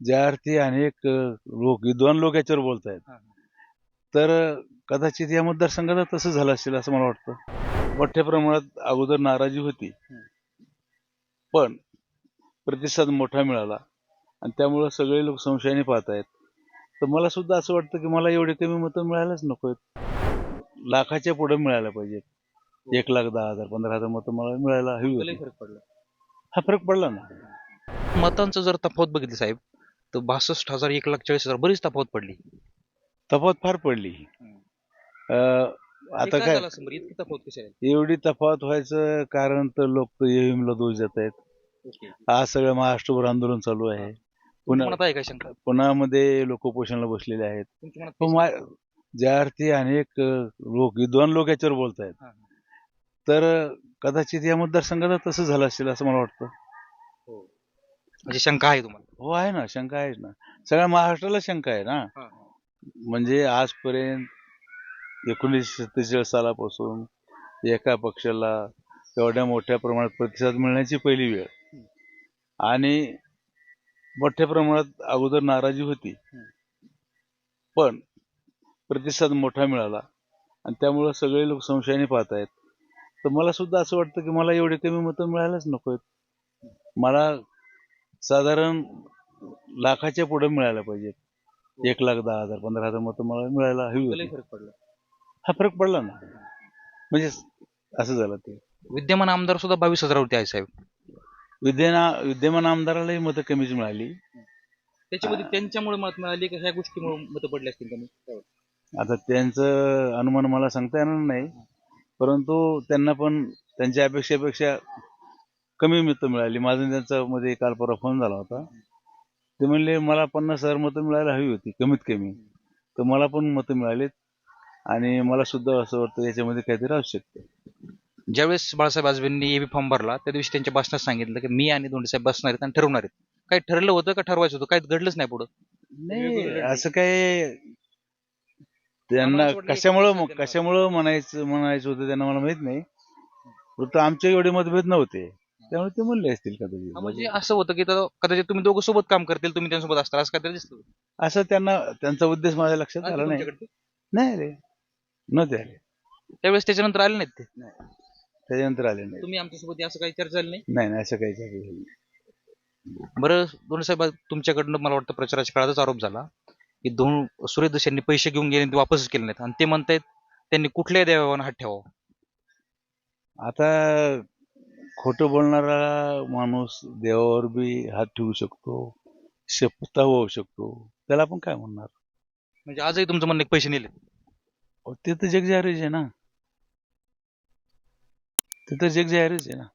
ज्या अर्थी अनेक विद्वान लोक याच्यावर बोलतायत, तर कदाचित या मतदारसंघात तसं झालं असेल असं मला वाटतं. मोठ्या प्रमाणात अगोदर नाराजी होती, पण प्रतिसाद मोठा मिळाला आणि त्यामुळे सगळे लोक संशयाने पाहतायत. तर मला सुद्धा असं वाटतं की मला एवढे कमी मतं मिळायलाच नकोत. लाखाच्या पुढे मिळायला पाहिजेत. 1,10,000 15,000 मतं मला मिळायला हवी होती. फरक पडला. हा फरक पडला ना. मतांचं जर तफावत बघितली साहेब, तर 62,000 1,40,000 बरीच तफावत पडली. तफावत फार पडली. आता काय इतकी तफावत कशी आहे? एवढी तफावत व्हायचं कारण तर लोक तर ईव्हीएमला दोष देत आहेत. आज सगळं महाराष्ट्रभर आंदोलन चालू आहे. तुमच्या मनात आहे का शंका? पुण्यामध्ये लोक उपोषणाला बसलेले आहेत. तुमच्या मनात पण ज्या अर्थी अनेक विद्वान लोक याच्यावर बोलतायत, तर कदाचित या मतदारसंघात तसं झालं असेल असं मला वाटतं. म्हणजे शंका आहे तुम्हाला? हो, आहे ना, शंका आहे ना. सगळ्या महाराष्ट्राला शंका आहे ना. म्हणजे आजपर्यंत 1947 सालापासून एका पक्षाला एवढ्या मोठ्या प्रमाणात प्रतिसाद मिळण्याची पहिली वेळ आणि मोठ्या प्रमाणात अगोदर नाराजी होती, पण प्रतिसाद मोठा मिळाला आणि त्यामुळे सगळे लोक संशयाने पाहतायत. तर मला सुद्धा असं वाटतं की मला एवढे कमी मतं मिळायलाच नकोत. मला साधारण लाखाच्या पुढे मिळायला पाहिजेत. 1,10,000 15,000 मतं मला मिळायला हवी होती. फरक पडला. हा फरक पडला ना. म्हणजे असं झालं ते. विद्यमान आमदार सुद्धा 22,000 वरती आहे साहेब. विद्यमान आमदारालाही मतं कमीच मिळाली. त्याच्यामध्ये त्यांच्यामुळे मत मिळाली का ह्या गोष्टीमुळे मतं पडली असतील कमी? आता त्यांचं अनुमान मला सांगता येणार नाही, परंतु त्यांना पण त्यांच्या अपेक्षेपेक्षा कमी मतं मिळाली. माझं त्यांच्यामध्ये काल परवा फोन झाला होता. ते म्हणले मला 50,000 मतं मिळायला हवी होती कमीत कमी, तर मला पण मतं मिळालीत आणि मला सुद्धा असं वाटतं याच्यामध्ये काहीतरी असू शकतं. ज्यावेळेस बाळासाहेब आजबेंनी एबी फॉर्म भरला त्या दिवशी त्यांच्या भाषणात सांगितलं की मी आणि धोंडे साहेब बसणार आहेत आणि ठरवणार आहेत. काही ठरलं होतं का ठरवायचं होतं? काही घडलंच नाही पुढं. नाही, असं काय त्यांना कशामुळं म्हणायचं होतं त्यांना मला माहित नाही. फक्त आमचे एवढे मतभेद नव्हते, त्यामुळे ते म्हणले असतील कदाचित. म्हणजे असं होतं की कदाचित तुम्ही दोघं सोबत काम करतील, तुम्ही त्यांच्यासोबत असता असं काहीतरी दिसतं. असं त्यांचा उद्देश माझ्या लक्षात आला नाही. नाही रे, नव्हते आले. त्यावेळेस त्याच्यानंतर आले नाहीत ते. त्याच्यानंतर आले नाही. तुम्ही आमच्यासोबत असं काही चर्चा झाली नाही? नाही, असं काही झालं नाही. बरं धोंडे साहेब, तुमच्याकडनं मला वाटतं प्रचाराच्या काळातच आरोप झाला की सुरेश दस यांनी पैसे घेऊन गेले ते वापसच केले नाहीत आणि ते म्हणतायत त्यांनी कुठल्याही देवावर हात ठेवावा. आता खोटं बोलणारा माणूस देवावर बी हात ठेवू शकतो, शपथा होऊ शकतो, त्याला आपण काय म्हणणार. म्हणजे आजही तुमचं म्हणणं पैसे नेले? ते तर जग जाहीरच आहे ना. ते तर जग जाहीरच आहे ना.